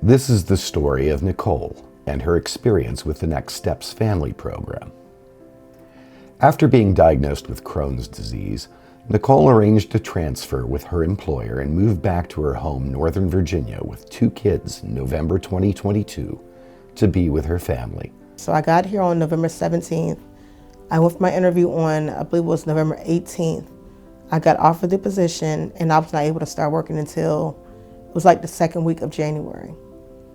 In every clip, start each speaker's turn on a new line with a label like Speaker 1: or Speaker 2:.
Speaker 1: This is the story of Nicole and her experience with the Next Steps family program. After being diagnosed with Crohn's disease, Nicole arranged a transfer with her employer and moved back to her home, Northern Virginia, with 2 kids in November 2022 to be with her family.
Speaker 2: So I got here on November 17th. I went for my interview on, I believe it was November 18th. I got offered the position and I was not able to start working until it was like the second week of January.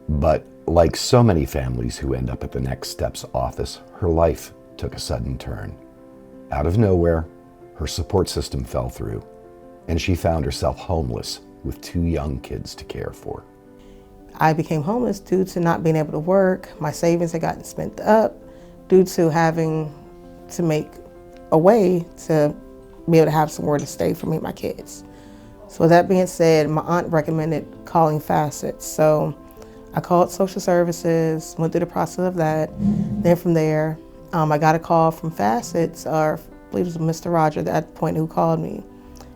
Speaker 1: But like so many families who end up at the Next Steps office, her life took a sudden turn. Out of nowhere, her support system fell through, and she found herself homeless with 2 young kids to care for.
Speaker 2: I became homeless due to not being able to work. My savings had gotten spent up due to having to make a way to be able to have somewhere to stay for me and my kids. So with that being said, my aunt recommended calling FACETS. So I called social services, went through the process of that. Then from there, I got a call from FACETS, or I believe it was Mr. Roger at that point who called me.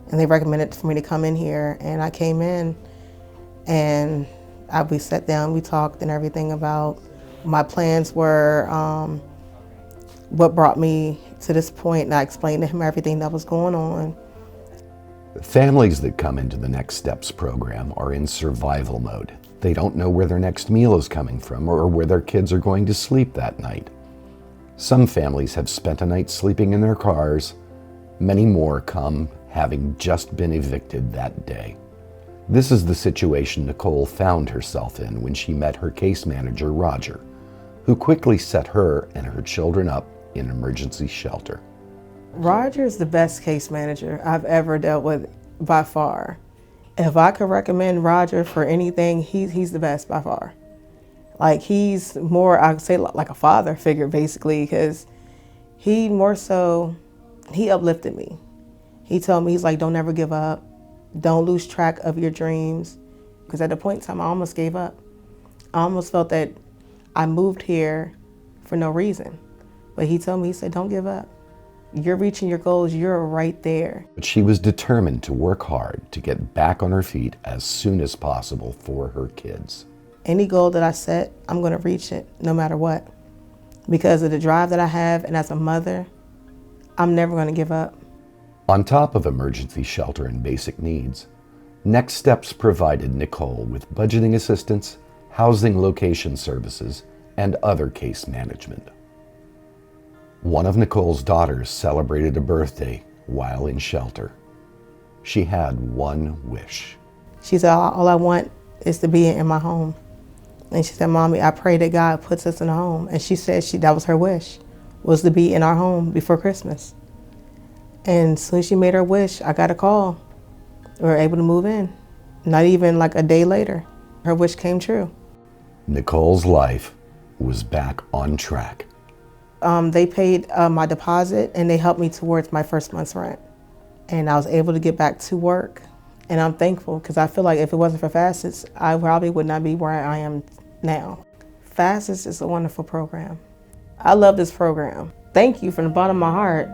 Speaker 2: And they recommended for me to come in here. And I came in and we sat down, we talked and everything about my plans were, what brought me to this point, and I explained to him everything that was going on.
Speaker 1: Families that come into the Next Steps program are in survival mode. They don't know where their next meal is coming from or where their kids are going to sleep that night. Some families have spent a night sleeping in their cars. Many more come having just been evicted that day. This is the situation Nicole found herself in when she met her case manager, Roger, who quickly set her and her children up in an emergency shelter.
Speaker 2: Roger is the best case manager I've ever dealt with by far. If I could recommend Roger for anything, he's the best by far. Like, he's more, I would say, like a father figure, basically, because he uplifted me. He told me, he's like, don't ever give up. Don't lose track of your dreams. Because at the point in time, I almost gave up. I almost felt that I moved here for no reason. But he told me, he said, don't give up. You're reaching your goals, you're right there.
Speaker 1: But she was determined to work hard to get back on her feet as soon as possible for her kids.
Speaker 2: Any goal that I set, I'm going to reach it no matter what. Because of the drive that I have, and as a mother, I'm never going to give up.
Speaker 1: On top of emergency shelter and basic needs, Next Steps provided Nicole with budgeting assistance, housing location services, and other case management. One of Nicole's daughters celebrated a birthday while in shelter. She had one wish.
Speaker 2: She said, all I want is to be in my home. And she said, Mommy, I pray that God puts us in a home. And she said that was her wish, was to be in our home before Christmas. And as soon as she made her wish, I got a call. We were able to move in. Not even like a day later, her wish came true.
Speaker 1: Nicole's life was back on track.
Speaker 2: They paid my deposit and they helped me towards my first month's rent. And I was able to get back to work. And I'm thankful because I feel like if it wasn't for FACETS, I probably would not be where I am now. FACETS is a wonderful program. I love this program. Thank you from the bottom of my heart.